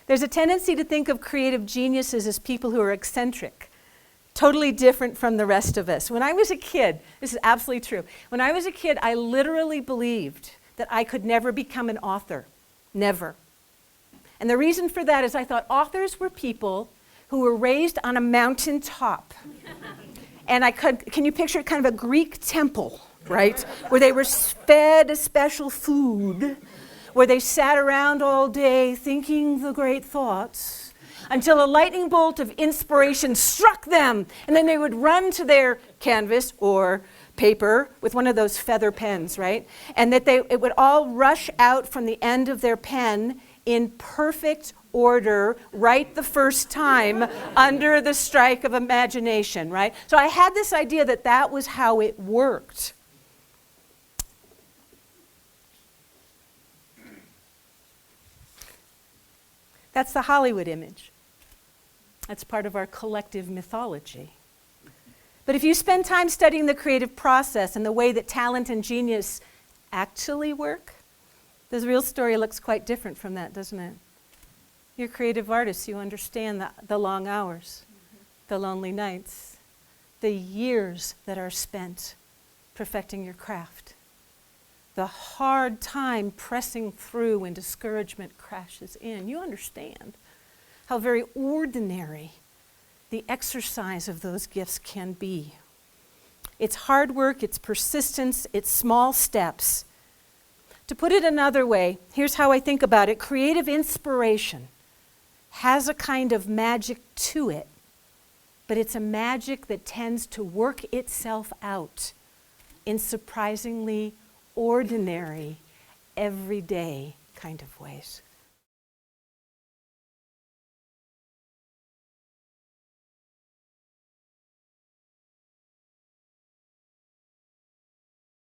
There's a tendency to think of creative geniuses as people who are eccentric, totally different from the rest of us. When I was a kid, this is absolutely true. When I was a kid, I literally believed that I could never become an author. Never. And the reason for that is I thought authors were people who were raised on a mountain top. And can you picture it, kind of a Greek temple, right? Where they were fed a special food, where they sat around all day thinking the great thoughts, until a lightning bolt of inspiration struck them, and then they would run to their canvas or paper with one of those feather pens, right? And that it would all rush out from the end of their pen in perfect order, right the first time, under the strike of imagination, right? So I had this idea that that was how it worked. That's the Hollywood image. That's part of our collective mythology. But if you spend time studying the creative process and the way that talent and genius actually work, the real story looks quite different from that, doesn't it? You're creative artists, you understand the long hours, the lonely nights, the years that are spent perfecting your craft, the hard time pressing through when discouragement crashes in. You understand how very ordinary the exercise of those gifts can be. It's hard work, it's persistence, it's small steps. To put it another way, here's how I think about it. Creative inspiration has a kind of magic to it, but it's a magic that tends to work itself out in surprisingly ordinary, everyday kind of ways.